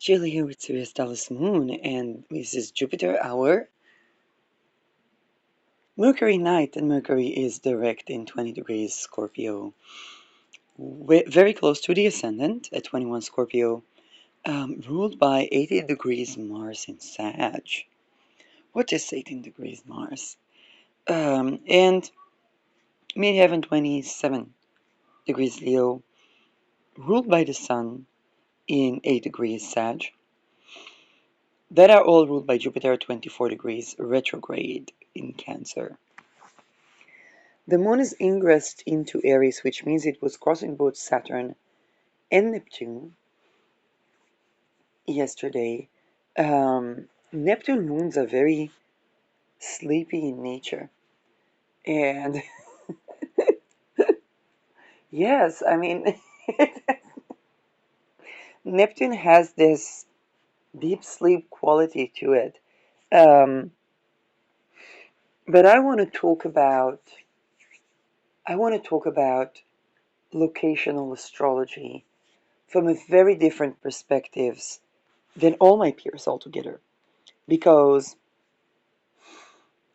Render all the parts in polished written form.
Julie here with Sirius Dallas Moon, and this is Jupiter hour. Mercury night, and Mercury is direct in 20 degrees Scorpio. Very close to the ascendant at 21 Scorpio, ruled by 18 degrees Mars in Sag. What is 18 degrees Mars? And Mid-Heaven 27 degrees Leo, ruled by the Sun in 8 degrees Sag. That are all ruled by Jupiter at 24 degrees retrograde in Cancer. The Moon is ingressed into Aries, which means it was crossing both Saturn and Neptune yesterday. Neptune moons are very sleepy in nature. And yes, I mean, Neptune has this deep sleep quality to it. Um, but I want to talk about locational astrology from a very different perspectives than all my peers altogether. Because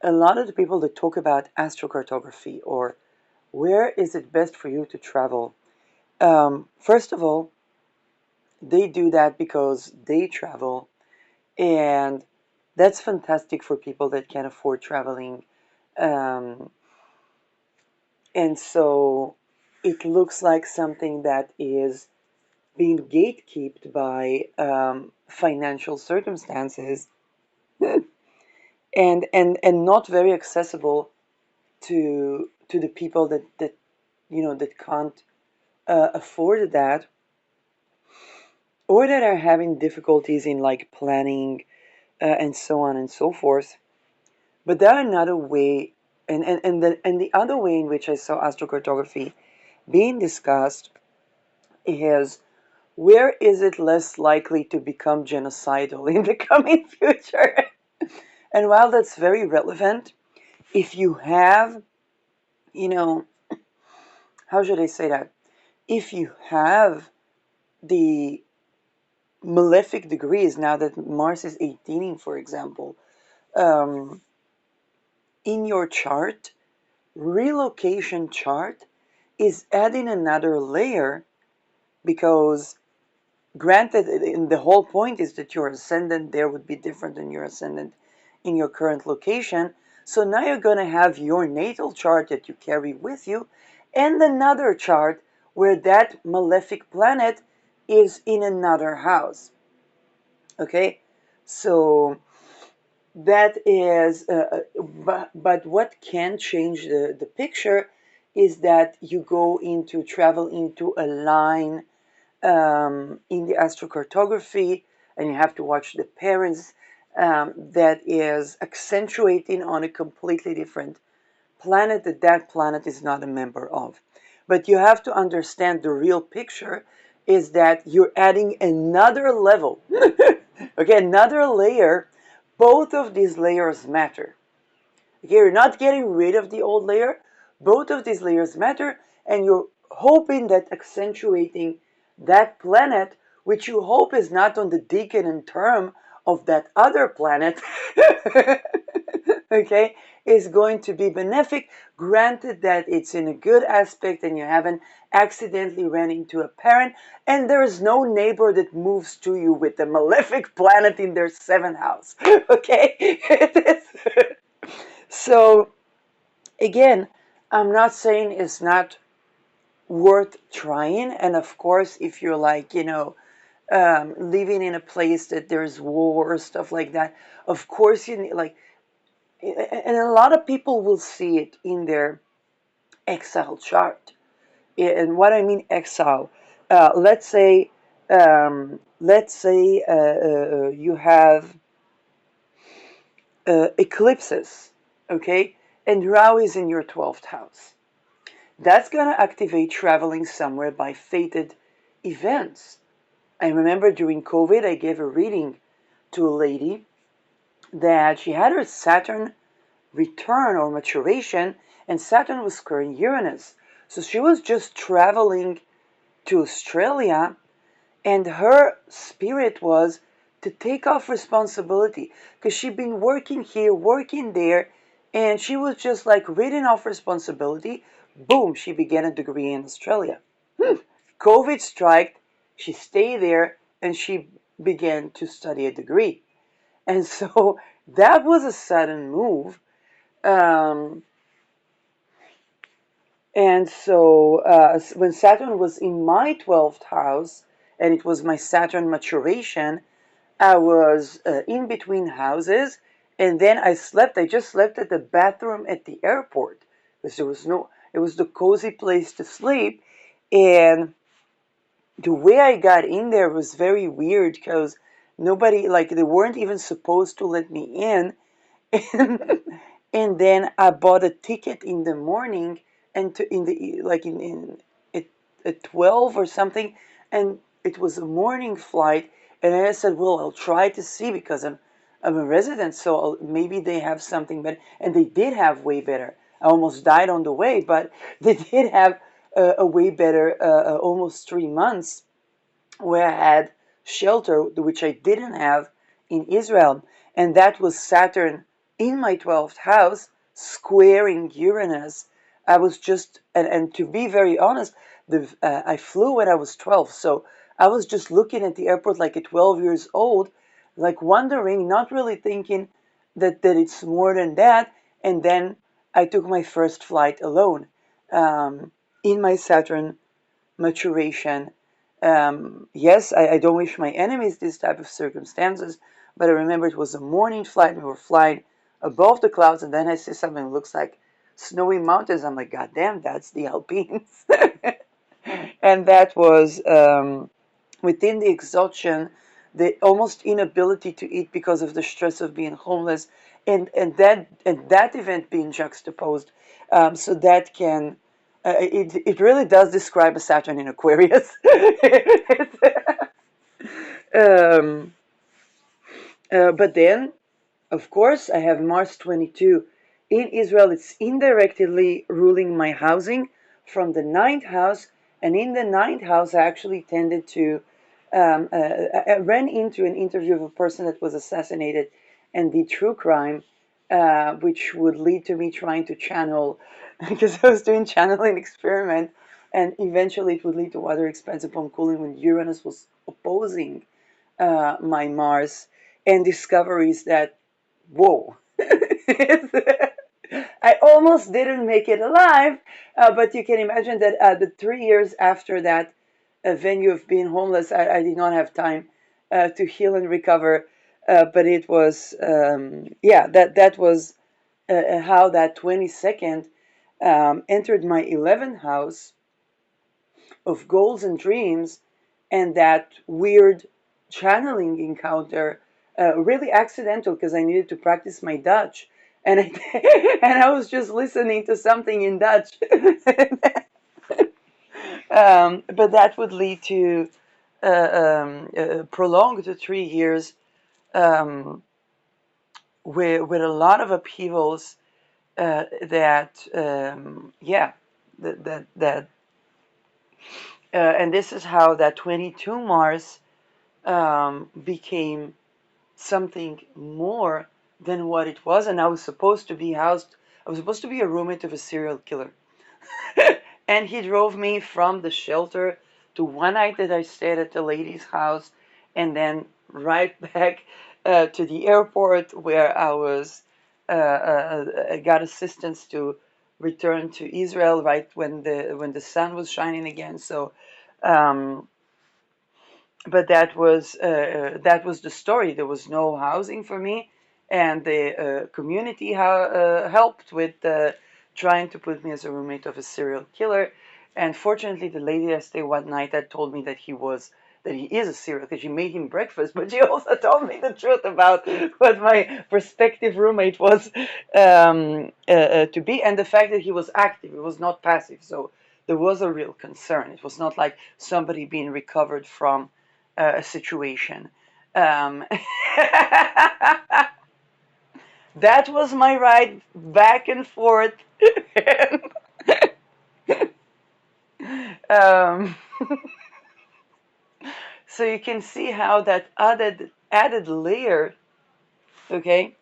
a lot of the people that talk about astrocartography or where is it best for you to travel, first of all, they do that because they travel, and that's fantastic for people that can afford traveling. Um, and so it looks like something that is being gatekept by financial circumstances and not very accessible to the people that can't afford that, or that are having difficulties in like planning and so on and so forth. But there are another way, and the other way in which I saw astrocartography being discussed is where is it less likely to become genocidal in the coming future. And while that's very relevant, if you have, you know, how should I say that? If you have the malefic degrees, now that Mars is 18, for example, um, in your chart, relocation chart is adding another layer because, granted, the whole point is that your ascendant there would be different than your ascendant in your current location. So now you're going to have your natal chart that you carry with you and another chart where that malefic planet is in another house. Okay, so that is, but what can change the picture is that you travel into a line in the astrocartography, and you have to watch the parents that is accentuating on a completely different planet that planet is not a member of. But you have to understand the real picture is that you're adding another level, okay, another layer. Both of these layers matter. Okay, you're not getting rid of the old layer. Both of these layers matter, and you're hoping that accentuating that planet, which you hope is not on the decadent term of that other planet, okay, is going to be benefic, granted that it's in a good aspect and you haven't accidentally ran into a parent, and there is no neighbor that moves to you with a malefic planet in their seventh house, okay? So, again, I'm not saying it's not worth trying, and of course, if you're like, living in a place that there's war or stuff like that, of course you need, like, and a lot of people will see it in their exile chart. And what I mean exile, let's say you have eclipses, okay, and Rahu is in your 12th house. That's going to activate traveling somewhere by fated events. I remember during COVID, I gave a reading to a lady that she had her Saturn return or maturation, and Saturn was squaring Uranus. So she was just traveling to Australia, And her spirit was to take off responsibility because she'd been working here, working there, and she was just like written off responsibility. Boom, she began a degree in Australia. COVID struck, she stayed there, and she began to study a degree. And so that was a sudden move. Um, and so when Saturn was in my 12th house, and it was my Saturn maturation, I was in between houses, and then I slept. I just slept at the bathroom at the airport because there was no. It was the cozy place to sleep, and the way I got in there was very weird because nobody, like, they weren't even supposed to let me in. and, and then I bought a ticket in the morning, and in the like in at, at 12 or something, and it was a morning flight, and I said, well, I'll try to see because I'm a resident, so maybe they have something better, and they did have way better. I almost died on the way, but they did have a way better, almost 3 months where I had shelter, which I didn't have in Israel. And that was Saturn in my 12th house, squaring Uranus. I was just, and to be very honest, I flew when I was 12. So I was just looking at the airport like at 12 years old, like wondering, not really thinking that it's more than that. And then I took my first flight alone in my Saturn maturation. Yes, I don't wish my enemies this type of circumstances, but I remember it was a morning flight. We were flying above the clouds, and then I see something that looks like snowy mountains. I'm like, God damn, that's the Alpines. And that was within the exhaustion, the almost inability to eat because of the stress of being homeless, and that event being juxtaposed. So that can it really does describe a Saturn in Aquarius. um, but then, of course, I have Mars 22 in Israel. It's indirectly ruling my housing from the ninth house, and in the ninth house, I actually tended to. I ran into an interview of a person that was assassinated and did true crime, which would lead to me trying to channel, because I was doing channeling experiment, and eventually it would lead to other expensive upon cooling when Uranus was opposing my Mars, and discoveries that, whoa, I almost didn't make it alive, but you can imagine that the 3 years after that venue of being homeless, I did not have time to heal and recover. But it was, yeah, that was how that 22nd entered my 11th house of goals and dreams, and that weird channeling encounter, really accidental because I needed to practice my Dutch, and and I was just listening to something in Dutch. But that would lead to prolonged 3 years with a lot of upheavals, yeah, that and this is how that 22 Mars became something more than what it was, and I was supposed to be housed. I was supposed to be a roommate of a serial killer, and he drove me from the shelter to one night that I stayed at the lady's house, and then right back to the airport where I got assistance to return to Israel right when the sun was shining again. So. But that was the story. There was no housing for me, and the community helped with trying to put me as a roommate of a serial killer. And fortunately, the lady that stayed one night that told me that he is a serial because she made him breakfast, but she also told me the truth about what my prospective roommate was to be, and the fact that he was active, it was not passive. So there was a real concern. It was not like somebody being recovered from a situation. Um, that was my ride back and forth. um, So you can see how that added layer, okay,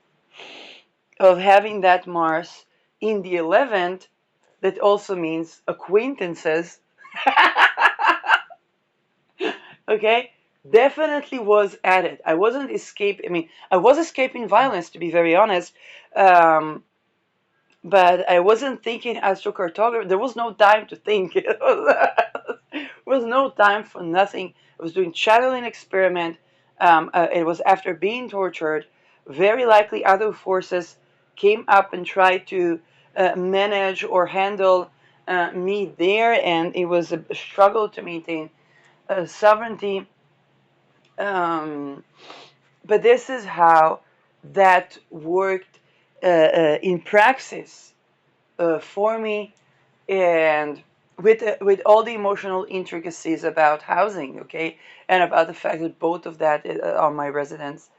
of having that Mars in the 11th, that also means acquaintances, okay, definitely was added. I wasn't escaping, I mean, I was escaping violence, to be very honest, um, but I wasn't thinking astrocartography. There was no time to think. There was no time for nothing. I was doing channeling experiment. It was after being tortured. Very likely other forces came up and tried to manage or handle me there, and it was a struggle to maintain sovereignty. Um, but this is how that worked in praxis for me, and with all the emotional intricacies about housing, okay, and about the fact that both of that are my residence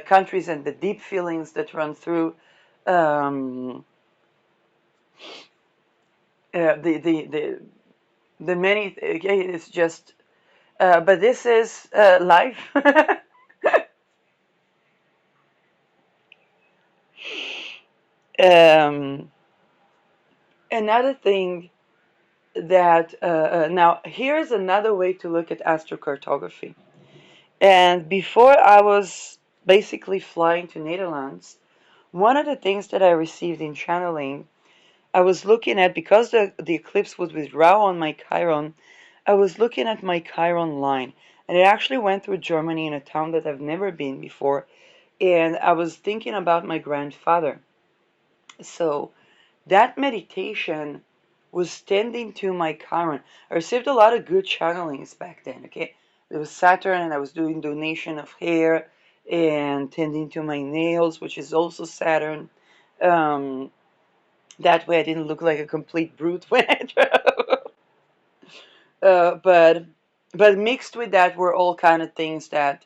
countries, and the deep feelings that run through um, the many. Okay, it's just. But this is life. um, Another thing that now here's another way to look at astrocartography. And before I was basically flying to Netherlands, one of the things that I received in channeling, I was looking at, because the eclipse was with Rahu on my Chiron, I was looking at my Chiron line. And it actually went through Germany in a town that I've never been before. And I was thinking about my grandfather. So that meditation was tending to my Chiron. I received a lot of good channelings back then, okay? There was Saturn, and I was doing donation of hair and tending to my nails, which is also Saturn. Um, that way I didn't look like a complete brute when I traveled. But mixed with that were all kind of things that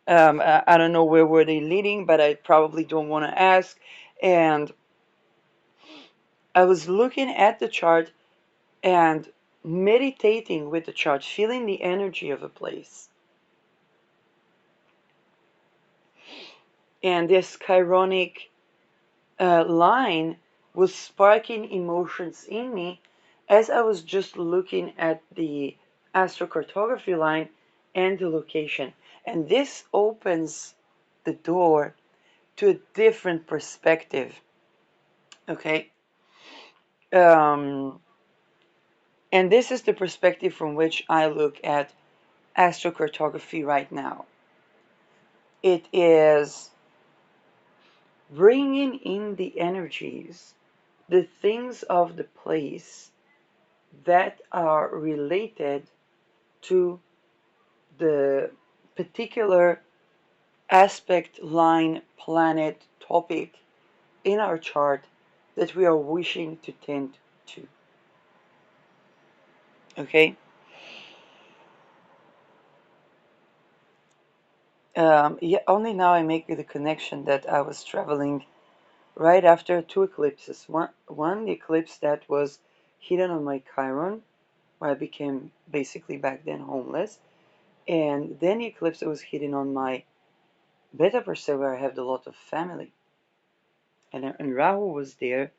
I don't know where were they leading, but I probably don't want to ask. And I was looking at the chart and meditating with the chart, feeling the energy of a place. And this chironic line was sparking emotions in me as I was just looking at the astrocartography line and the location. And this opens the door to a different perspective. Okay? Um, and this is the perspective from which I look at astrocartography right now. It is bringing in the energies, the things of the place that are related to the particular aspect, line, planet, topic in our chart that we are wishing to tend to. Okay? Yeah, only now I make the connection that I was traveling right after two eclipses. One eclipse that was hidden on my Chiron, where I became basically back then homeless, and then the eclipse that was hidden on my Beta Persei, where I have a lot of family. And Rahu was there,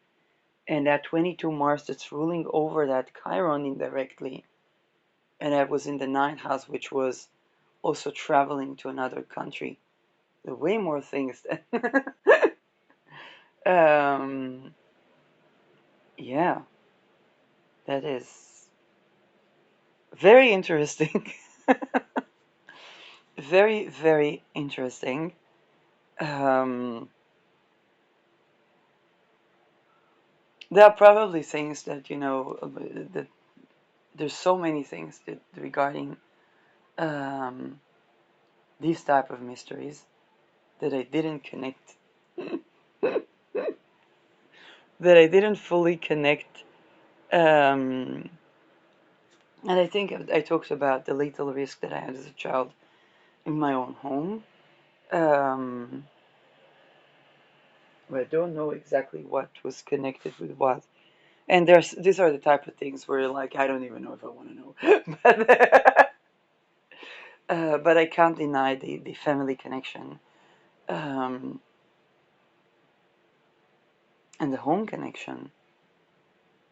and that 22 Mars that's ruling over that Chiron indirectly, and I was in the ninth house, which was also traveling to another country. There were way more things than. um, yeah, that is very interesting. Very, very interesting. Um, there are probably things that, that there's so many things that regarding um, these type of mysteries that I didn't connect, that I didn't fully connect. Um, and I think I talked about the lethal risk that I had as a child in my own home. Um, I don't know exactly what was connected with what. And these are the type of things where like I don't even know if I want to know. but But I can't deny the family connection, and the home connection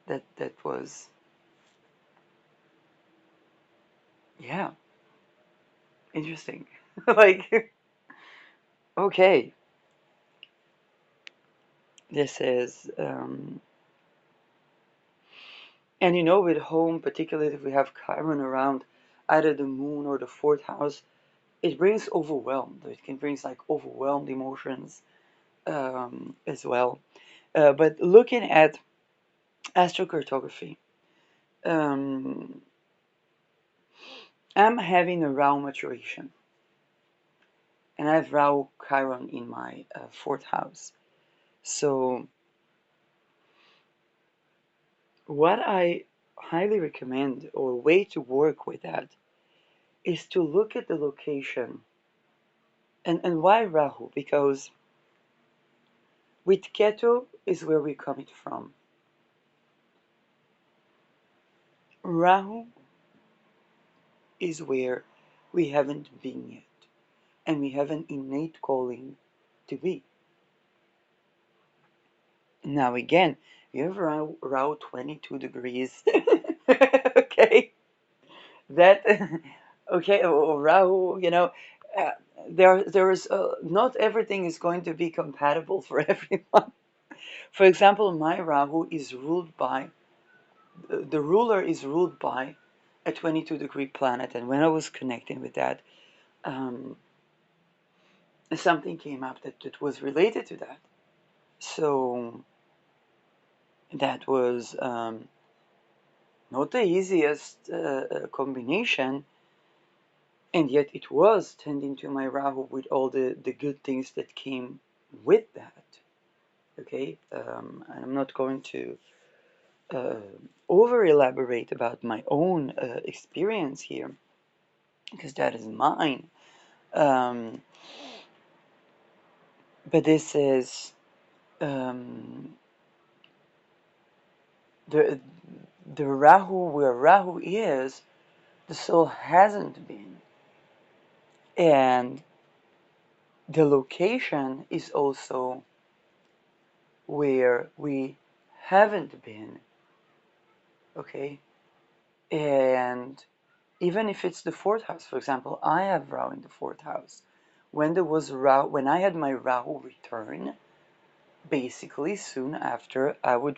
that was, yeah, interesting. Like, okay, this is, and with home, particularly if we have Chiron around either the moon or the fourth house, it brings overwhelmed. It can bring like overwhelmed emotions, as well. But looking at astrocartography, um, I'm having a Rahu maturation, and I have Rahu Chiron in my fourth house. So, what I highly recommend, or way to work with that, is to look at the location. And why Rahu? Because with Ketu is where we're coming from. Rahu is where we haven't been yet, and we have an innate calling to be. Now again, you have Rahu 22 degrees. Okay, that okay, or Rahu, uh, there is not everything is going to be compatible for everyone. For example, my Rahu is ruled by the ruler is ruled by a 22-degree planet, and when I was connecting with that, um, something came up that was related to that. So that was not the easiest combination, and yet it was tending to my Rahu with all the good things that came with that. Okay, and I'm not going to uh, over elaborate about my own experience here because that is mine. Um, but this is um, the Rahu where Rahu is, the soul hasn't been, and the location is also where we haven't been. Okay, and even if it's the fourth house, for example, I have Rahu in the fourth house. When I had my Rahu return, basically soon after I will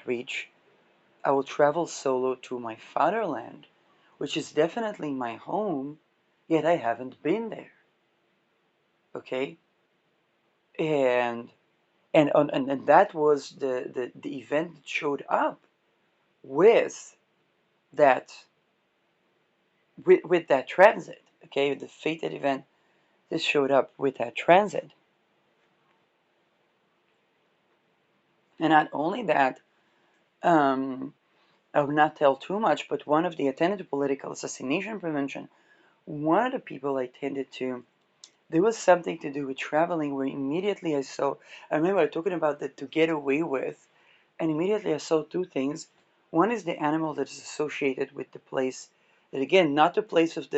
travel solo to my fatherland, which is definitely my home, yet I haven't been there. Okay, and and that was the event that showed up with that with that transit. Okay, the fated event that showed up with that transit, and not only that, I will not tell too much, but one of the attended to political assassination prevention, one of the people I tended to, there was something to do with traveling where immediately I remember talking about that to get away with, and immediately I saw two things. One is the animal that is associated with the place, that again, not the place of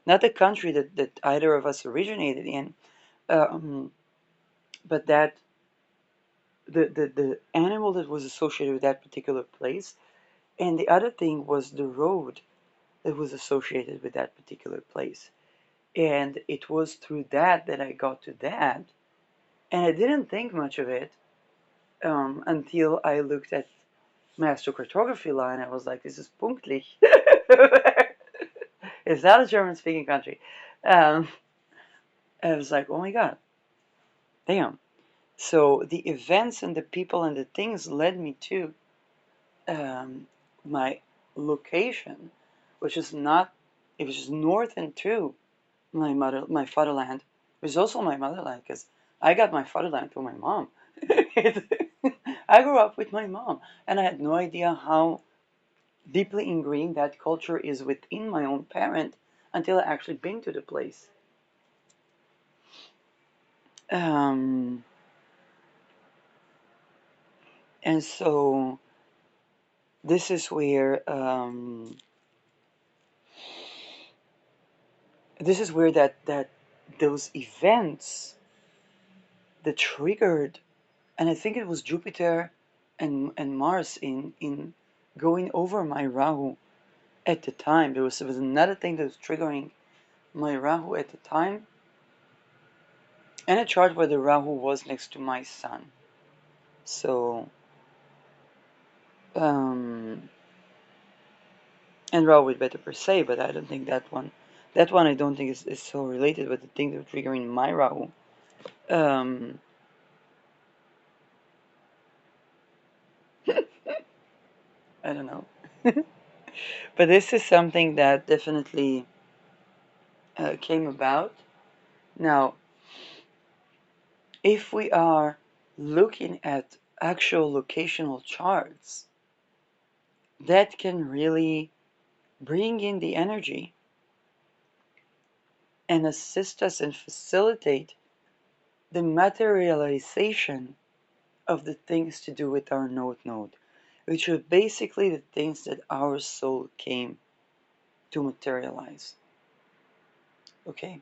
not the country that either of us originated in, um, but that the animal that was associated with that particular place, and the other thing was the road that was associated with that particular place. And it was through that I got to that. And I didn't think much of it until I looked at my astrocartography line. I was like, this is punktlich. It's not a German speaking country. I was like, oh my God, damn. So the events and the people and the things led me to um, my location, which is not, it was just north and to my fatherland. It was also my motherland because I got my fatherland through my mom. I grew up with my mom, and I had no idea how deeply ingrained that culture is within my own parent until I actually been to the place. Um, and so this is where this is where that those events that triggered, and I think it was Jupiter and Mars in going over my Rahu at the time. There was another thing that was triggering my Rahu at the time, and a chart where the Rahu was next to my Sun. So, and Rahu is better per se, but I don't think that one I don't think is so related with the thing that was triggering my Rahu. I don't know. But this is something that definitely came about. Now, if we are looking at actual locational charts, that can really bring in the energy and assist us and facilitate the materialization of the things to do with our node, which are basically the things that our soul came to materialize. Okay,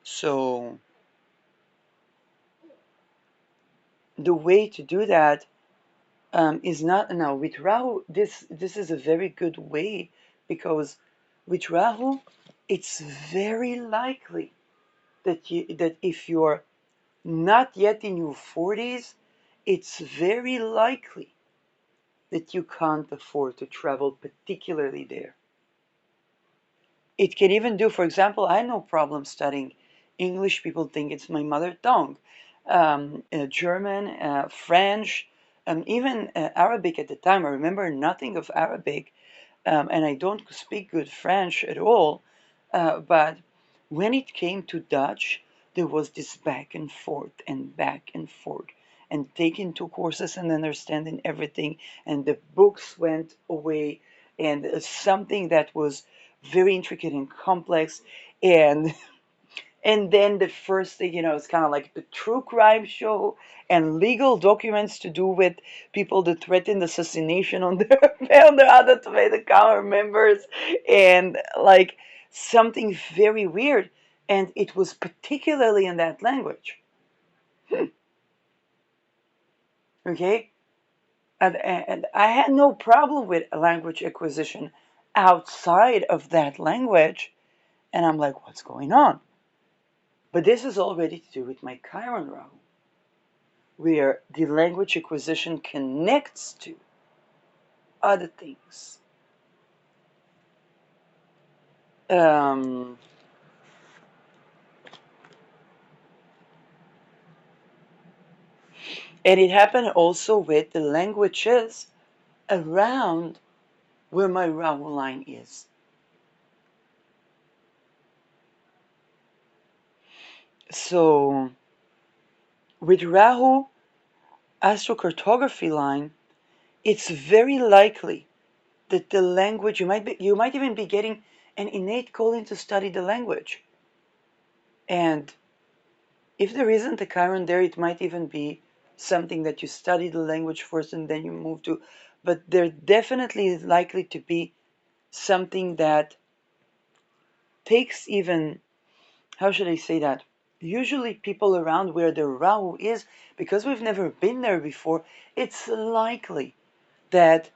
so the way to do that is not now with Rahu. This is a very good way, because with Rahu, it's very likely that if you're not yet in your 40s, it's very likely that you can't afford to travel, particularly there. It can even do, for example, I had no problem studying English. People think it's my mother tongue. German, French, even Arabic at the time. I remember nothing of Arabic, and I don't speak good French at all. But when it came to Dutch, there was this back and forth, and taking two courses and understanding everything, and the books went away, and something that was very intricate and complex, and and then the first thing, it's kind of like the true crime show and legal documents to do with people that threatened assassination on their on their other tomato counter members, and like something very weird. And it was particularly in that language. Okay? And I had no problem with language acquisition outside of that language. And I'm like, what's going on? But this is already to do with my Chiron Rahu, where the language acquisition connects to other things. Um, and it happened also with the languages around where my Rahu line is. So with Rahu astrocartography line, it's very likely that the language you might even be getting an innate calling to study the language. And if there isn't a Chiron there, it might even be something that you study the language first and then you move to. But there definitely is likely to be something that takes even, how should I say that? Usually people around where the Rahu is, because we've never been there before, it's likely that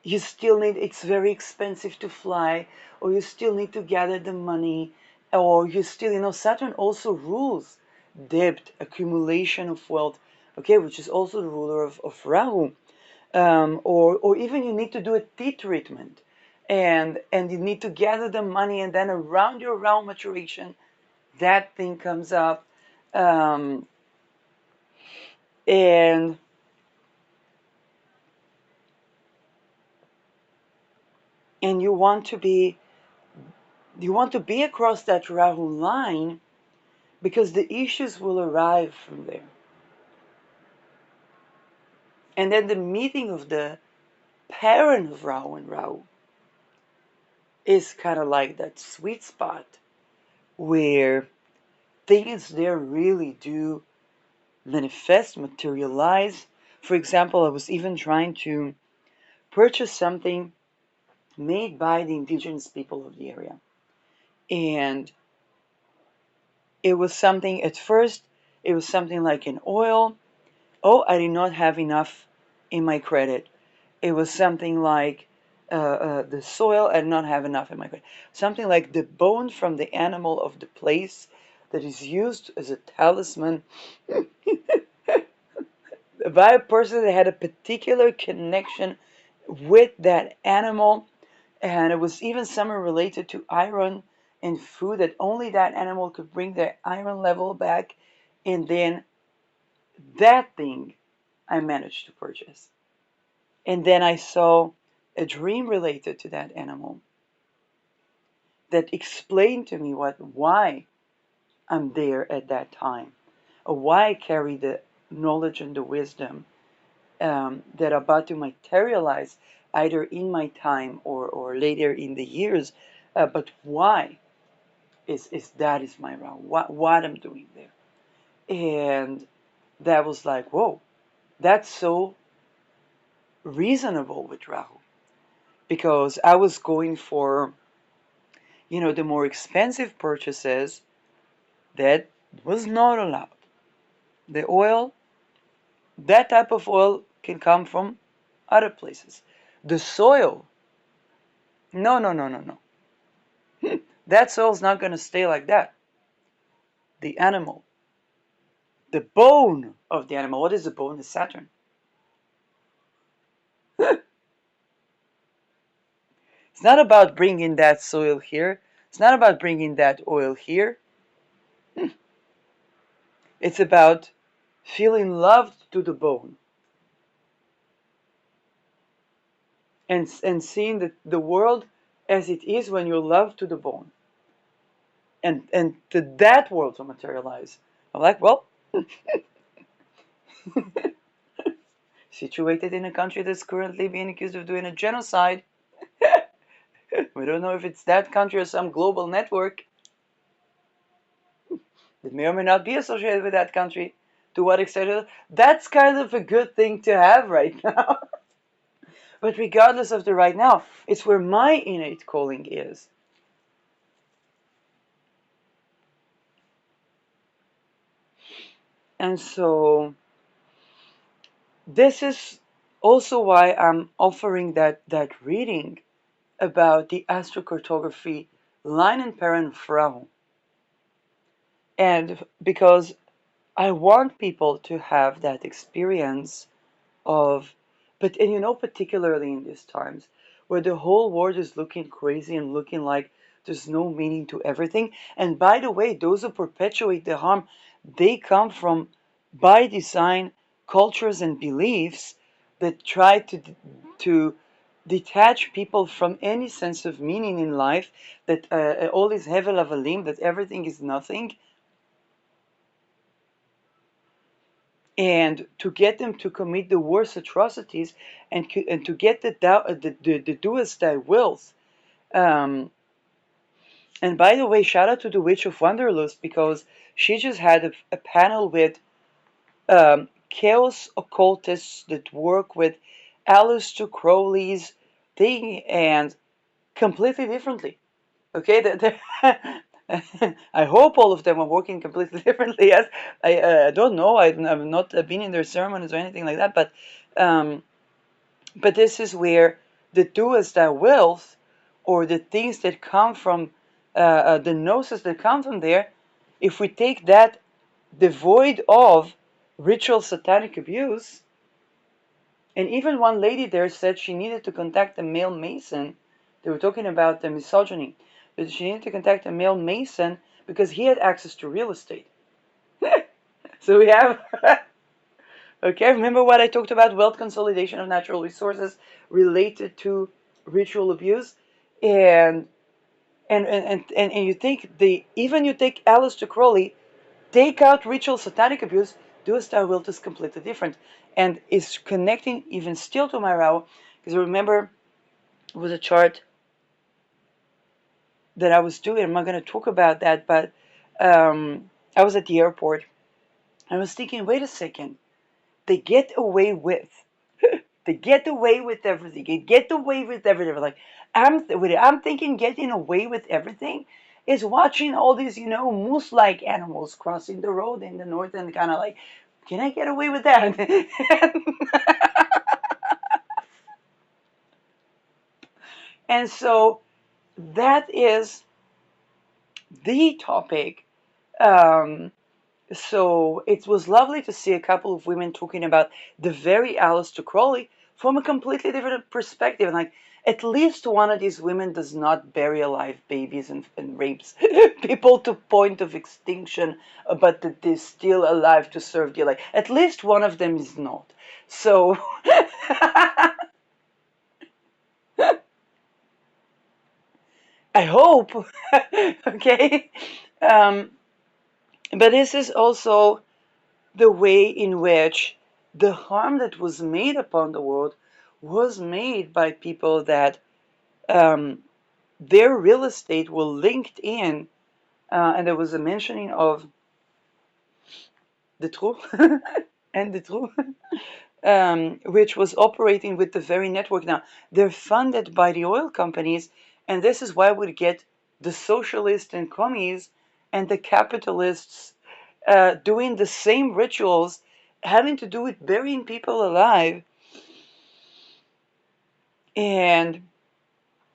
you still need, it's very expensive to fly, or you still need to gather the money, or you still, Saturn also rules debt, accumulation of wealth, okay, which is also the ruler of Rahu. Or even you need to do a tea treatment, and you need to gather the money, and then around your Rahu maturation, that thing comes up. Um, and and you want to be across that Rahu line, because the issues will arrive from there. And then the meeting of the parent of Rahu and Rahu is kind of like that sweet spot where things there really do manifest, materialize. For example, I was even trying to purchase something made by the indigenous people of the area. And It was something, at first, it was something like an oil. Oh, I did not have enough in my credit. It was something like the soil, I did not have enough in my credit. Something like the bone from the animal of the place that is used as a talisman by a person that had a particular connection with that animal. And it was even somewhere related to iron and food, that only that animal could bring their iron level back. And then that thing I managed to purchase. And then I saw a dream related to that animal that explained to me why I'm there at that time, or why I carry the knowledge and the wisdom that are about to materialize either in my time or later in the years. But why is my Rahu, what I'm doing there. And that was like, whoa, that's so reasonable with Rahu. Because I was going for, the more expensive purchases that was not allowed. The oil, that type of oil can come from other places. The soil, no, no, no, no, no. That soil's not going to stay like that. The animal, the bone of the animal. What is the bone? Is Saturn. It's not about bringing that soil here. It's not about bringing that oil here. It's about feeling loved to the bone. And seeing the world as it is when you're loved to the bone. And to that world to materialize. I'm like, well, situated in a country that's currently being accused of doing a genocide. We don't know if it's that country or some global network that may or may not be associated with that country. To what extent? That's kind of a good thing to have right now. But regardless of the right now, it's where my innate calling is. And so this is also why I'm offering that reading about the astrocartography line and parent of Rahu. And because I want people to have that experience of, and particularly in these times where the whole world is looking crazy and looking like there's no meaning to everything. And by the way, those who perpetuate the harm, they come from, by design, cultures and beliefs that try to detach people from any sense of meaning in life, that all is hevel avalim, that everything is nothing, and to get them to commit the worst atrocities, and to get the doest thy wills. And by the way, shout out to the Witch of Wanderlust, because she just had a panel with chaos occultists that work with Aleister Crowley's thing, and completely differently. Okay, I hope all of them are working completely differently. Yes, I don't know. I've not been in their ceremonies or anything like that. But this is where the do as thou wills, or the things that come from the gnosis that come from there, if we take that devoid of ritual satanic abuse. And even one lady there said she needed to contact a male mason. They were talking about the misogyny. But she needed to contact a male mason because he had access to real estate. So we have... Okay, remember what I talked about? Wealth consolidation of natural resources related to ritual abuse. And you think even you take Aleister Crowley, take out ritual satanic abuse, do as thou wilt is completely different. And it's connecting even still to my Rahu, because I remember it was a chart that I was doing. I'm not going to talk about that, but I was at the airport. I was thinking, wait a second, they get away with. They get away with everything. They get away with everything. Like I'm thinking, getting away with everything, is watching all these, moose-like animals crossing the road in the north and kind of like, can I get away with that? And so that is the topic. Um, so it was lovely to see a couple of women talking about the very Aleister Crowley from a completely different perspective. And like, at least one of these women does not bury alive babies and rapes people to point of extinction, but that they're still alive to serve the life. At least one of them is not. So I hope. Okay. Um, but this is also the way in which the harm that was made upon the world was made by people that um, their real estate were linked in, and there was a mentioning of the truth and the truth, which was operating with the very network. Now, they're funded by the oil companies, and this is why we get the socialists and commies and the capitalists doing the same rituals, having to do with burying people alive. And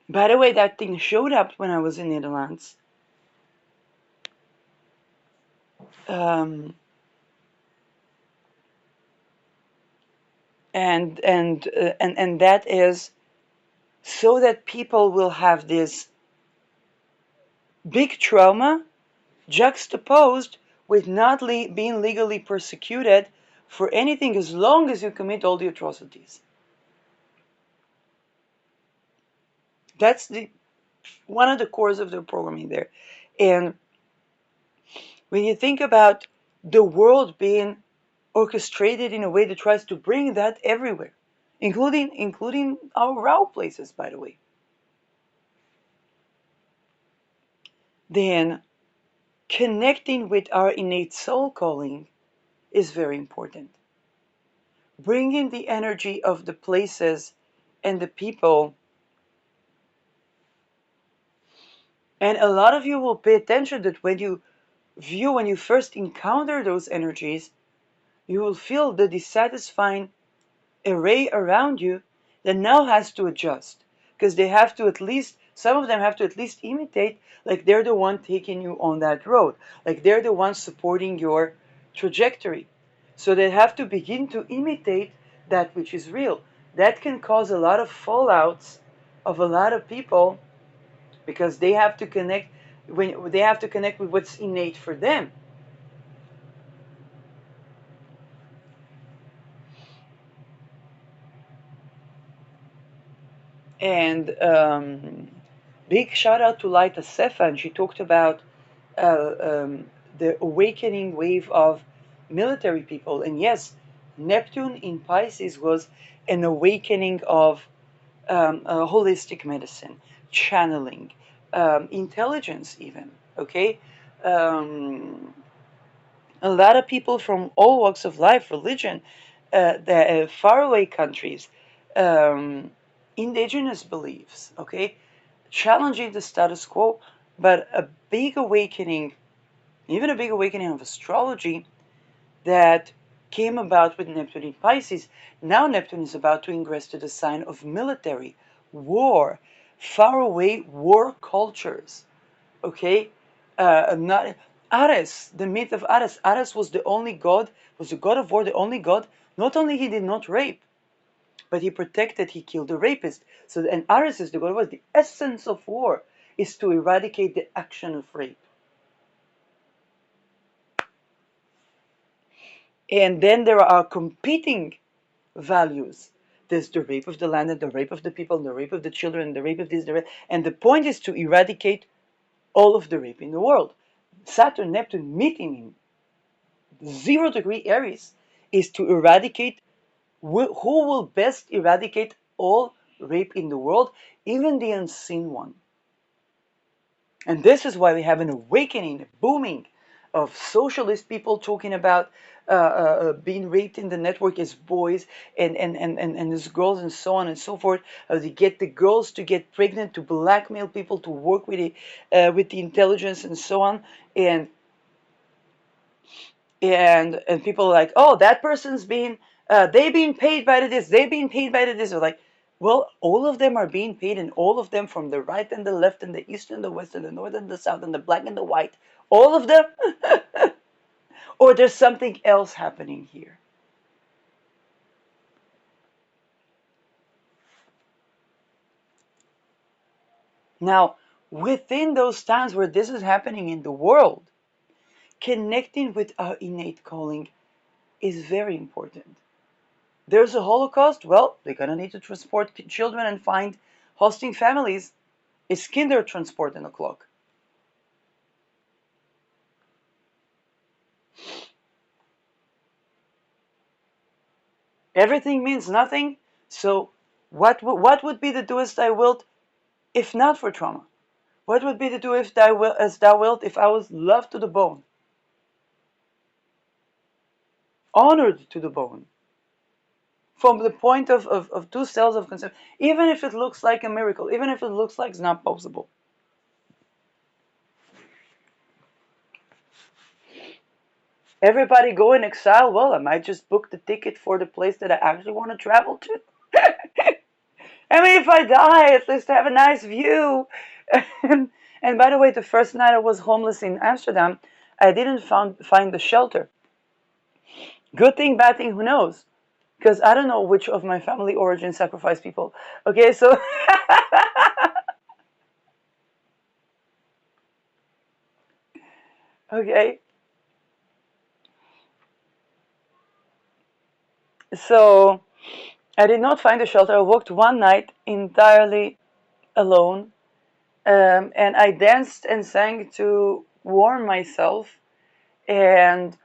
by the way, that thing showed up when I was in Netherlands. Um, and that is so that people will have this big trauma juxtaposed with not being legally persecuted for anything as long as you commit all the atrocities. That's the one of the cores of the programming there. And when you think about the world being orchestrated in a way that tries to bring that everywhere, including our Rahu places, by the way, then connecting with our innate soul calling is very important. Bringing the energy of the places and the people. And a lot of you will pay attention that when you first encounter those energies, you will feel the dissatisfying array around you that now has to adjust. Because they have to at least, some of them have to at least imitate, like they're the one taking you on that road. Like they're the ones supporting your trajectory. So they have to begin to imitate that which is real. That can cause a lot of fallouts of a lot of people because they have to connect with what's innate for them. And big shout out to Laita Sefa, and she talked about the awakening wave of military people. And yes, Neptune in Pisces was an awakening of holistic medicine, channeling, intelligence, even. Okay, um, a lot of people from all walks of life, religion, the faraway countries, um, indigenous beliefs, okay, challenging the status quo, but a big awakening, even a big awakening of astrology that came about with Neptune in Pisces. Now Neptune is about to ingress to the sign of military, war, faraway war cultures, okay? Not Ares, the myth of Ares. Ares was the only god, was the god of war, the only god. Not only he did not rape, but he protected, he killed the rapist. So, and Ares is the god of war. The essence of war is to eradicate the action of rape. And then there are competing values. There's the rape of the land and the rape of the people and the rape of the children and the rape of this, and the point is to eradicate all of the rape in the world. Saturn, Neptune meeting in 0 degree Aries is to eradicate who will best eradicate all rape in the world, even the unseen one. And this is why we have an awakening, a booming of socialist people talking about being raped in the network as boys and as girls and so on and so forth. They get the girls to get pregnant, to blackmail people, to work with the intelligence and so on. And people are like, oh, that person's being they being paid by this, they being paid by this. They're like, well, all of them are being paid, and all of them, from the right and the left and the east and the west and the north and the south and the black and the white, all of them. Or there's something else happening here. Now, within those times where this is happening in the world, connecting with our innate calling is very important. There's a Holocaust, well, they're going to need to transport children and find hosting families. It's kinder transport in the clock. Everything means nothing. So what would be the doest thou wilt if not for trauma? What would be the do if thou will, as thou wilt, if I was loved to the bone, honored to the bone, from the point of 2 cells of conception, even if it looks like a miracle, even if it looks like it's not possible. Everybody go in exile, well, I might just book the ticket for the place that I actually want to travel to. I mean, if I die, at least I have a nice view. And by the way, the first night I was homeless in Amsterdam, I didn't find the shelter. Good thing, bad thing, who knows? Because I don't know which of my family origin sacrifice people. Okay, so okay, so I did not find a shelter. I walked one night entirely alone, and I danced and sang to warm myself, and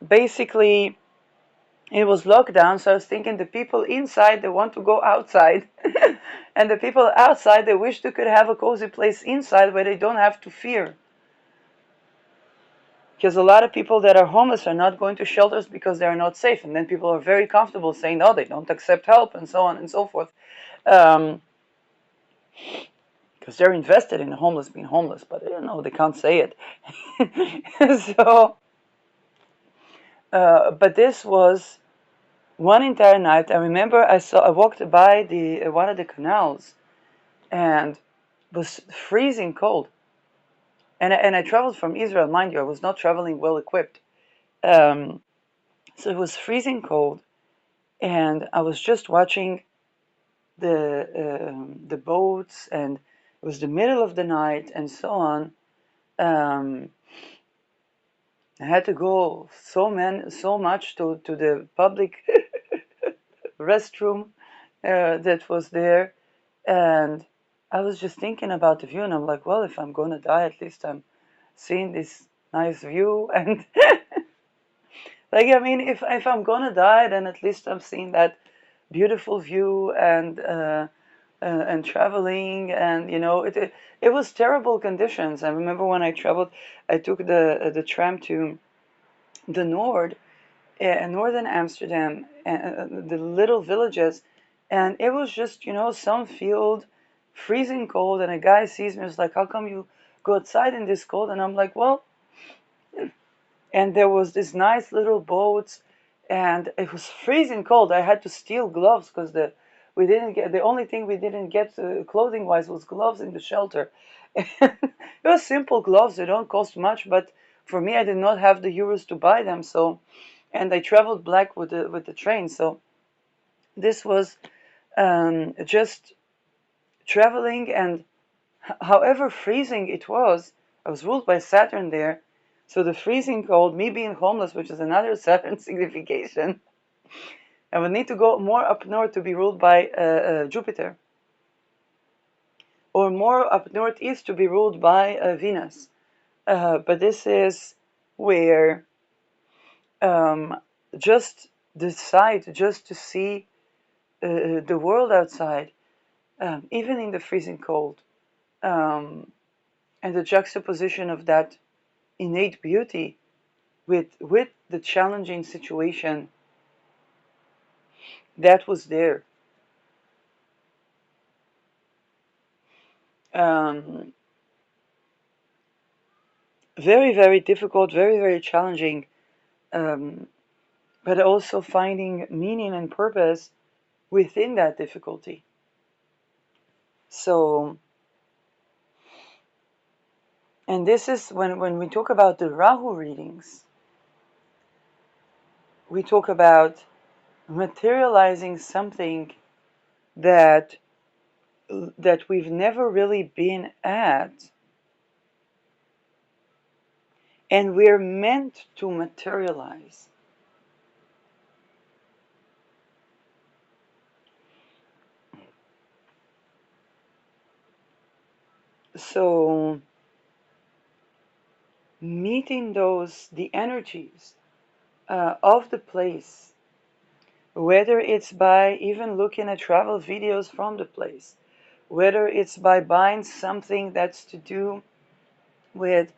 basically it was lockdown, so I was thinking the people inside, they want to go outside. And the people outside, they wish they could have a cozy place inside where they don't have to fear. Because a lot of people that are homeless are not going to shelters because they are not safe. And then people are very comfortable saying, no, they don't accept help, and so on and so forth. Because they're invested in the homeless being homeless, but they don't know, they can't say it. So, but this was one entire night. I remember I walked by one of the canals, and it was freezing cold. And I traveled from Israel, mind you. I was not traveling well equipped, so it was freezing cold, and I was just watching the boats, and it was the middle of the night, and so on. I had to go so much to the public restroom that was there, and I was just thinking about the view, and I'm like, well, if I'm gonna die, at least I'm seeing this nice view, and like, I mean, if I'm gonna die, then at least I'm seeing that beautiful view, and traveling, and it was terrible conditions. I remember when I traveled, I took the tram to the northern Amsterdam, and the little villages, and it was just some field, freezing cold, and a guy sees me, was like, how come you go outside in this cold? And I'm like, well, and there was this nice little boats, and it was freezing cold. I had to steal gloves because the only thing we didn't get clothing wise was gloves in the shelter. It was simple gloves, they don't cost much, but for me, I did not have the euros to buy them. So, and I traveled black with the train, so this was just traveling. And however freezing it was, I was ruled by Saturn there. So the freezing cold, me being homeless, which is another Saturn signification, I would need to go more up north to be ruled by Jupiter, or more up northeast to be ruled by Venus. But this is where just decide just to see the world outside, even in the freezing cold, and the juxtaposition of that innate beauty with the challenging situation that was there. Um, very, very difficult, very, very challenging, um, but also finding meaning and purpose within that difficulty. So, and this is when we talk about the Rahu readings, we talk about materializing something that we've never really been at, and we're meant to materialize. So meeting the energies of the place, whether it's by even looking at travel videos from the place, whether it's by buying something that's to do with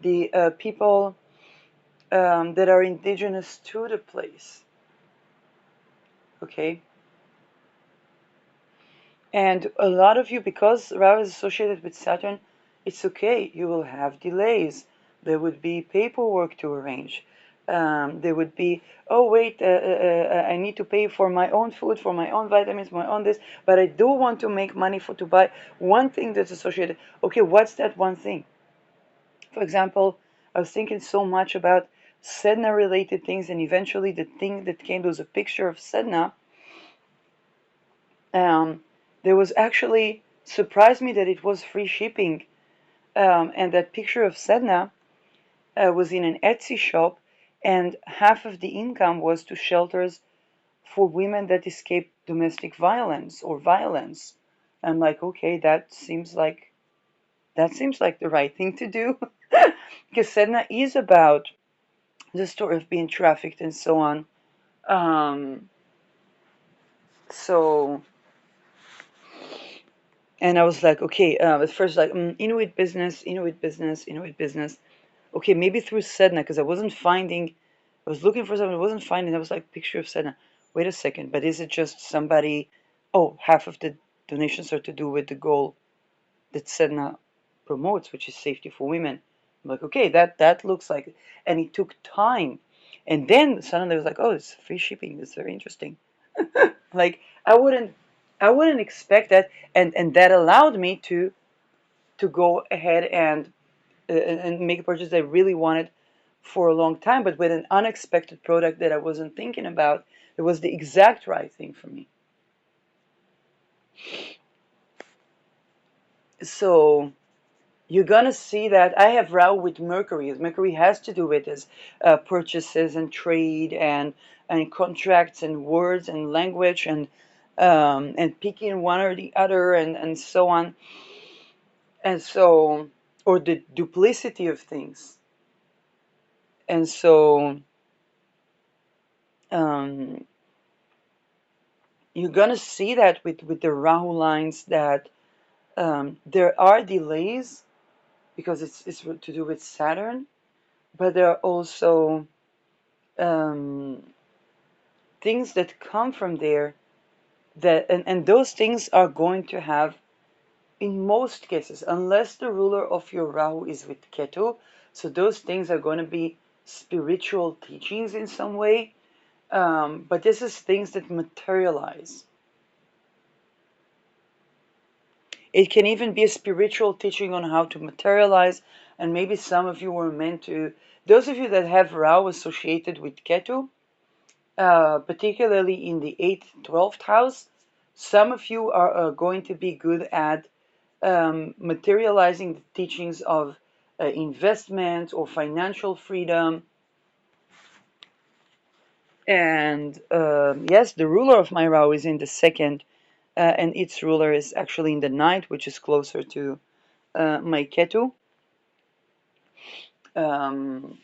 the people that are indigenous to the place, okay? And a lot of you, because Rahu is associated with Saturn, it's okay. You will have delays. There would be paperwork to arrange. There would be, oh wait, I need to pay for my own food, for my own vitamins, my own this, but I do want to make money to buy one thing that's associated. Okay, what's that one thing? For example, I was thinking so much about Sedna related things, and eventually the thing that came was a picture of Sedna. Um, there was actually surprised me that it was free shipping, and that picture of Sedna was in an Etsy shop, and half of the income was to shelters for women that escaped domestic violence or violence. I'm like, okay, that seems like the right thing to do, because Sedna is about the story of being trafficked and so on. Um, so And I was like, okay, at first, like, Inuit business, Inuit business, Inuit business. Okay, maybe through Sedna, because I was looking for something, I wasn't finding, I was like, picture of Sedna. Wait a second, but is it just somebody, oh, half of the donations are to do with the goal that Sedna promotes, which is safety for women. I'm like, okay, that looks like it. And it took time. And then suddenly I was like, oh, it's free shipping. It's very interesting. Like I wouldn't expect that, and that allowed me to go ahead and make a purchase I really wanted for a long time, but with an unexpected product that I wasn't thinking about. It was the exact right thing for me. So you're gonna see that I have Rahu with Mercury. Mercury has to do with this purchases and trade and contracts and words and language and picking one or the other and so on. And so, or the duplicity of things. And so, um, you're gonna see that with the Rahu lines that there are delays because it's to do with Saturn, but there are also um, things that come from there and those things are going to have, in most cases, unless the ruler of your Rahu is with Ketu, so those things are going to be spiritual teachings in some way, but this is things that materialize. It can even be a spiritual teaching on how to materialize, and maybe some of you were meant to, those of you that have Rahu associated with Ketu, particularly in the 8th, 12th house, some of you are going to be good at materializing the teachings of investment or financial freedom. And yes, the ruler of my Rahu is in the 2nd, and its ruler is actually in the 9th, which is closer to my Ketu. Um,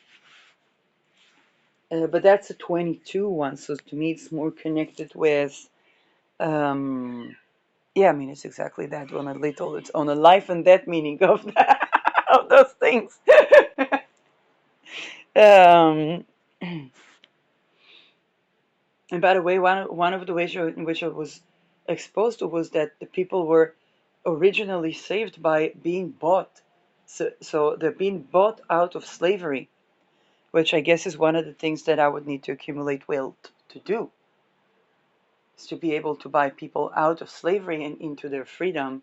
but that's a 22 one, so to me it's more connected with, yeah, I mean, it's exactly that, it's on a life and death meaning of that, of those things. Um, and by the way, one of the ways in which I was exposed to was that the people were originally saved by being bought. So they're being bought out of slavery, which I guess is one of the things that I would need to accumulate wealth to do, is to be able to buy people out of slavery and into their freedom.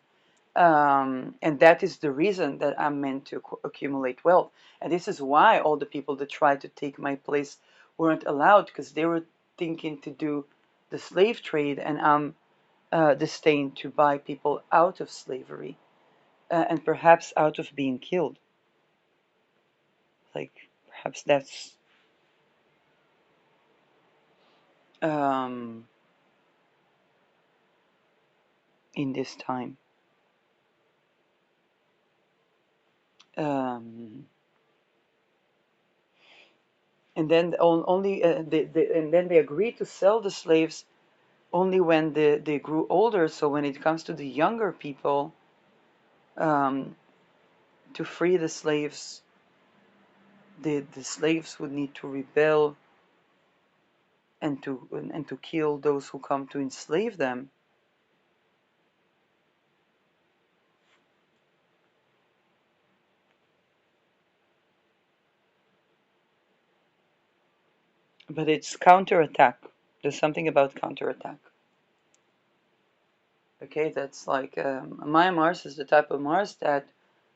And that is the reason that I'm meant to accumulate wealth. And this is why all the people that tried to take my place weren't allowed, because they were thinking to do the slave trade, and I'm disdain to buy people out of slavery, and perhaps out of being killed. Like, perhaps that's um, in this time. Um, and then only and then they agreed to sell the slaves only when they grew older. So when it comes to the younger people, um, to free the slaves, the slaves would need to rebel and to kill those who come to enslave them. But it's counterattack. There's something about counterattack. Okay, that's like my Mars is the type of Mars that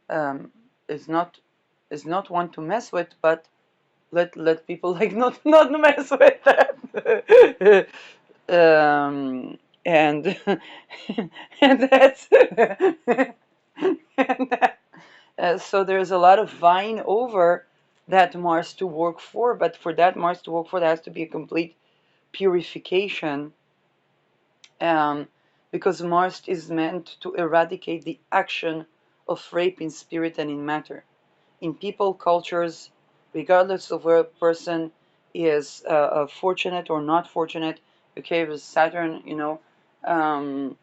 um, is not one to mess with, but let people like not mess with that. And and that's and that, so there's a lot of vying over that Mars to work for, but for that Mars to work for, there has to be a complete purification, um, because Mars is meant to eradicate the action of rape in spirit and in matter. In people, cultures, regardless of where a person is fortunate or not fortunate, okay, with Saturn, um,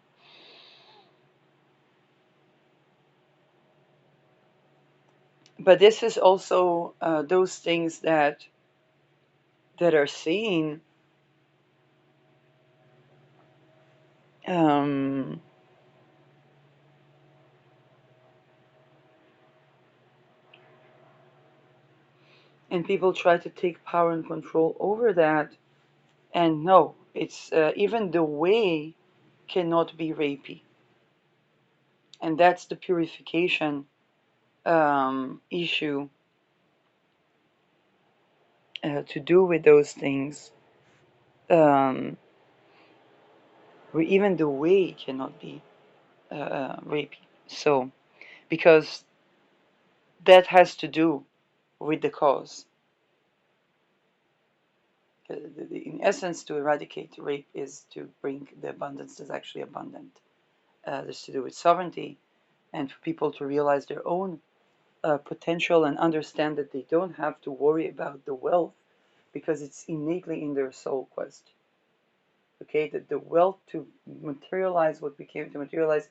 but this is also those things that are seen um, and people try to take power and control over that. And no, it's even the way cannot be rapey, and that's the purification issue to do with those things. Um, where even the way cannot be rapey. So, because that has to do with the cause. In essence, to eradicate rape is to bring the abundance that's actually abundant. This to do with sovereignty, and for people to realize their own potential and understand that they don't have to worry about the wealth because it's innately in their soul quest. Okay, that the wealth to materialize what we came to materialize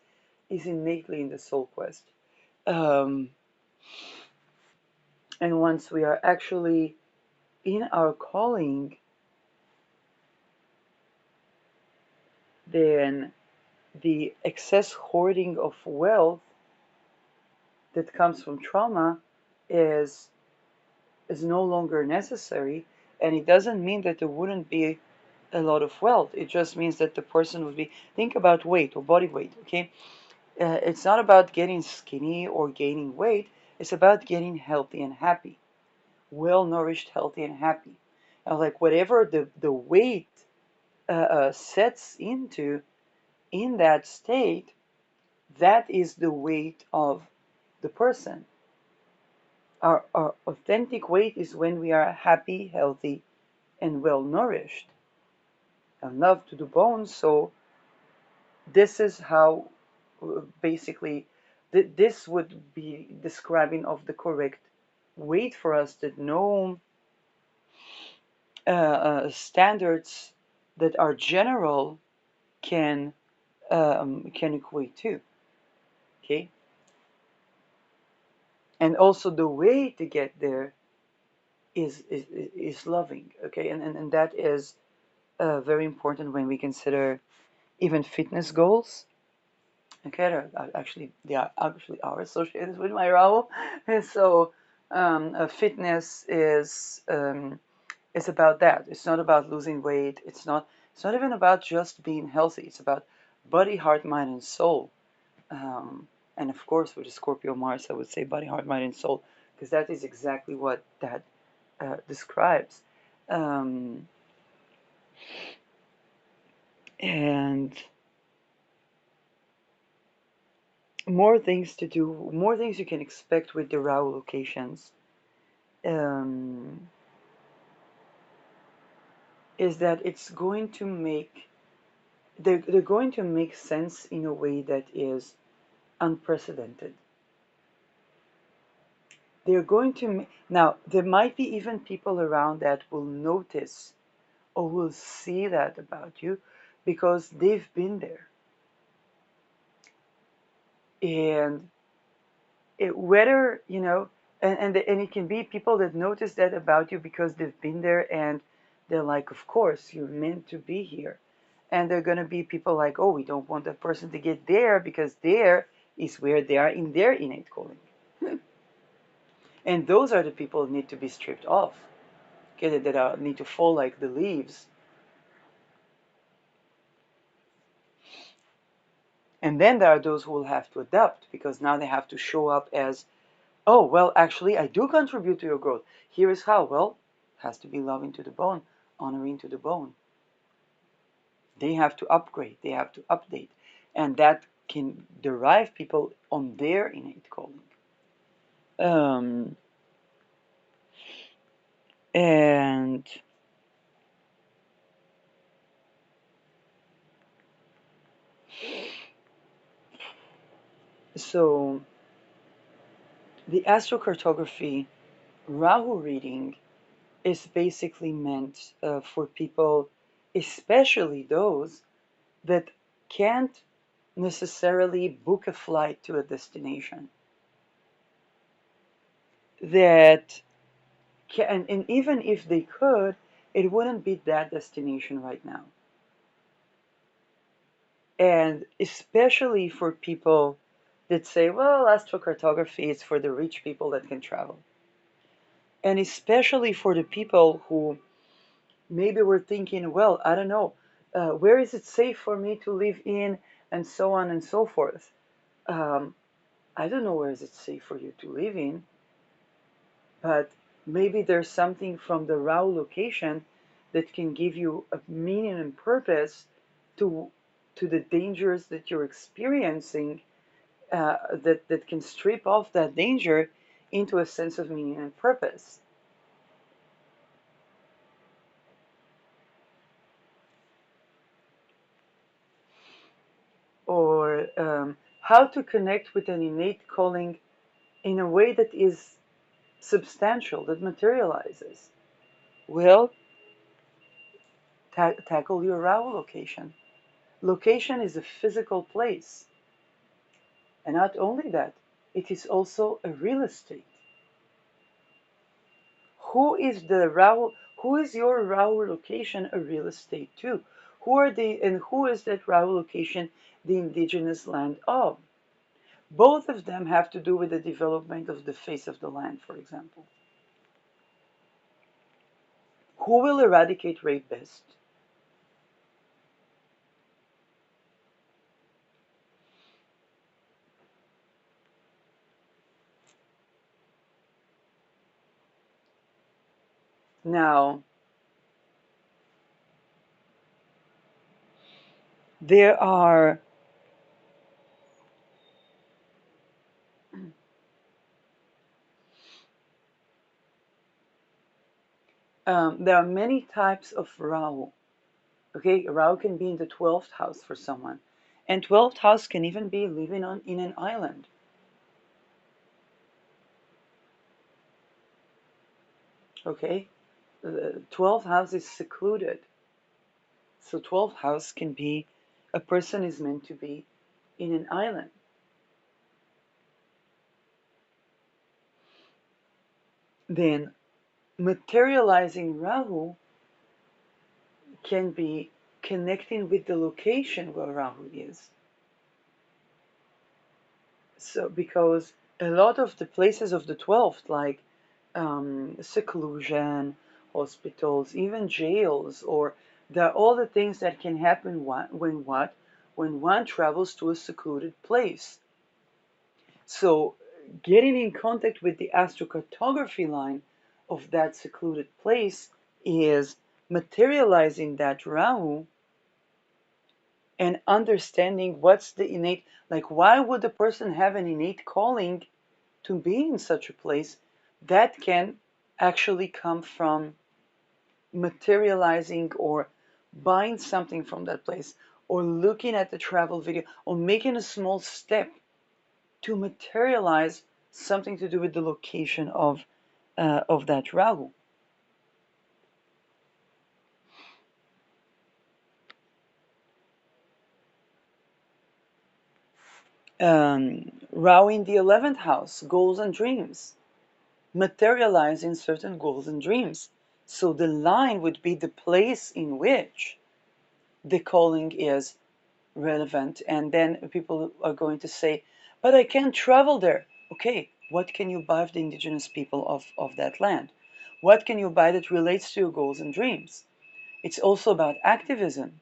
is innately in the soul quest. Um, and once we are actually in our calling, then the excess hoarding of wealth that comes from trauma is no longer necessary. And it doesn't mean that there wouldn't be a lot of wealth. It just means that the person would be, think about weight or body weight. Okay, it's not about getting skinny or gaining weight. It's about getting healthy and happy, well nourished, healthy and happy. And like whatever the weight sets into in that state, that is the weight of the person. Our authentic weight is when we are happy, healthy, and well nourished and love to the bone. So this is how basically this would be describing of the correct weight for us, that no standards that are general can equate to. Okay, and also the way to get there is loving. Okay, and that is very important when we consider even fitness goals. Okay, they are actually with my Rahu. And so fitness is about that. It's not about losing weight. It's not even about just being healthy. It's about body, heart, mind, and soul. And of course, with the Scorpio Mars, I would say body, heart, mind, and soul, because that is exactly what that describes. Um, and more things to do, more things you can expect with the Rahu locations. Um, is that it's going to make they're going to make sense in a way that is unprecedented. They're going to now there might be even people around that will notice or will see that about you because they've been there. And whether and it can be people that notice that about you because they've been there and they're like, of course you're meant to be here. And they're going to be people like, oh, we don't want that person to get there because there is where they are in their innate calling. And those are the people that need to be stripped off, okay, need to fall like the leaves. And then there are those who will have to adapt because now they have to show up as, oh, well, actually, I do contribute to your growth. Here is how. Well, it has to be loving to the bone, honoring to the bone. They have to upgrade, they have to update. And that can derive people on their innate calling. Um, and so the astrocartography Rahu reading is basically meant for people, especially those that can't necessarily book a flight to a destination. That can, and even if they could, it wouldn't be that destination right now. And especially for people that say, well, astrocartography is for the rich people that can travel. And especially for the people who maybe were thinking, well, I don't know, where is it safe for me to live in, and so on and so forth. Um, I don't know where is it safe for you to live in, but maybe there's something from the Rahu location that can give you a meaning and purpose to the dangers that you're experiencing, that can strip off that danger into a sense of meaning and purpose. Or how to connect with an innate calling in a way that is substantial, that materializes. Well, tackle your Rahu location. Location is a physical place. And not only that, it is also a real estate. Who is the Rahu? Who is your Rahu location a real estate to? Who is that Rahu location the indigenous land of? Both of them have to do with the development of the face of the land, for example. Who will eradicate rape best? Now, there are many types of Rahu. Okay, Rahu can be in the 12th house for someone, and 12th house can even be living in an island. Okay, the 12th house is secluded, so 12th house can be a person is meant to be in an island. Then materializing Rahu can be connecting with the location where Rahu is. So, because a lot of the places of the 12th, like seclusion, hospitals, even jails, or there are all the things that can happen when one travels to a secluded place. So, getting in contact with the astrocartography line of that secluded place is materializing that Rahu and understanding what's the innate, like, why would a person have an innate calling to be in such a place? That can actually come from materializing or buying something from that place, or looking at the travel video, or making a small step to materialize something to do with the location of that Rahu. Rahu in the 11th house, goals and dreams, materializing certain goals and dreams. So the line would be the place in which the calling is relevant. And then people are going to say, but I can't travel there. Okay, what can you buy of the indigenous people of that land? What can you buy that relates to your goals and dreams? It's also about activism.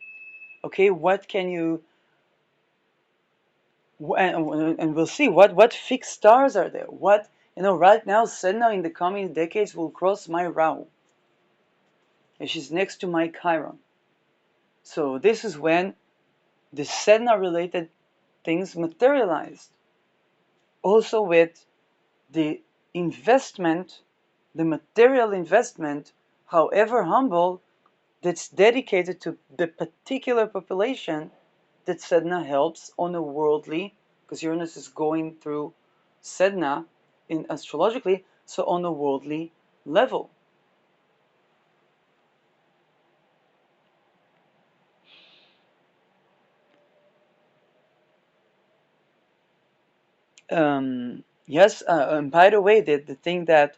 Okay, what can you, and we'll see what fixed stars are there. What, right now, Sedna in the coming decades will cross my Rahu, and she's next to my Chiron. So this is when the Sedna related things materialized. Also with the investment, the material investment, however humble, that's dedicated to the particular population that Sedna helps on a worldly, because Uranus is going through Sedna in astrologically, so on a worldly level. Yes, and by the way, the thing that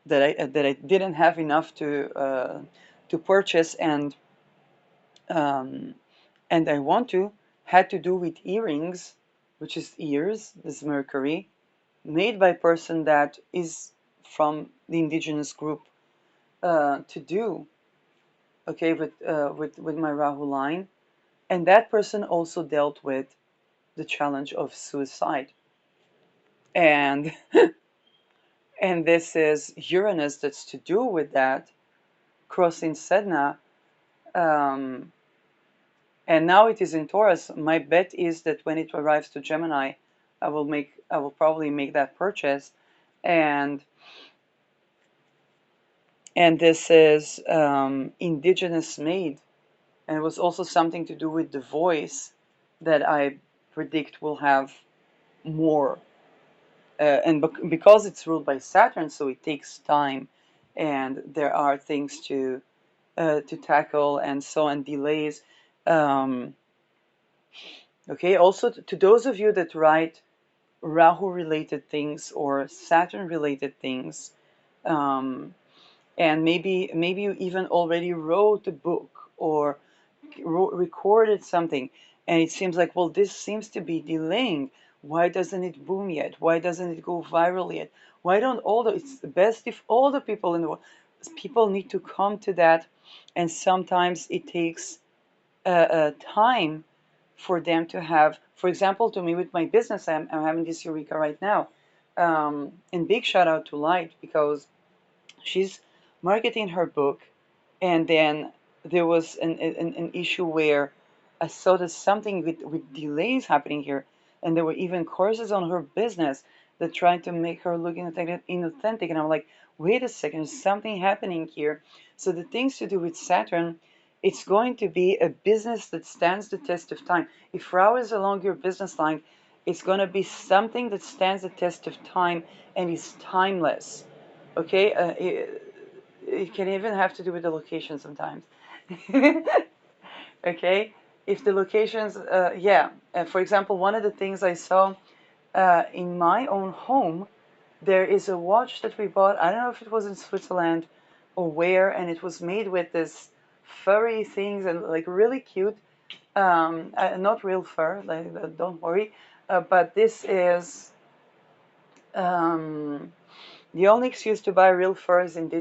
I didn't have enough to purchase, um, and I want to, had to do with earrings, which is ears. This is Mercury, made by a person that is from the indigenous group, to do, okay, with my Rahu line, and that person also dealt with the challenge of suicide, and and this is Uranus that's to do with that crossing Sedna. Um, and now it is in Taurus. My bet is that when it arrives to Gemini, I will probably make that purchase, and this is indigenous made, and it was also something to do with the voice that I predict will have more, and because it's ruled by Saturn, so it takes time, and there are things to tackle, and so on, delays. Um, okay, also to those of you that write Rahu related things or Saturn related things, um, and maybe you even already wrote a book or recorded something, and it seems like, well, this seems to be delaying. Why doesn't it boom yet? Why doesn't it go viral yet? Why don't it's best if all the people in the world, people need to come to that, and sometimes it takes time for them to have, for example, to me with my business, I'm having this Eureka right now. And big shout out to Light, because she's marketing her book, and then there was an issue where I saw that something with delays happening here, and there were even courses on her business that tried to make her look inauthentic, and I'm like, wait a second, there's something happening here. So the things to do with Saturn, it's going to be a business that stands the test of time. If Rahu is along your business line, it's going to be something that stands the test of time and is timeless. Okay, it can even have to do with the location sometimes. Okay, if the locations, yeah. For example, one of the things I saw in my own home, there is a watch that we bought. I don't know if it was in Switzerland or wear, and it was made with this furry things and like really cute. Not real fur, like, don't worry. But this is the only excuse to buy real fur is indigenous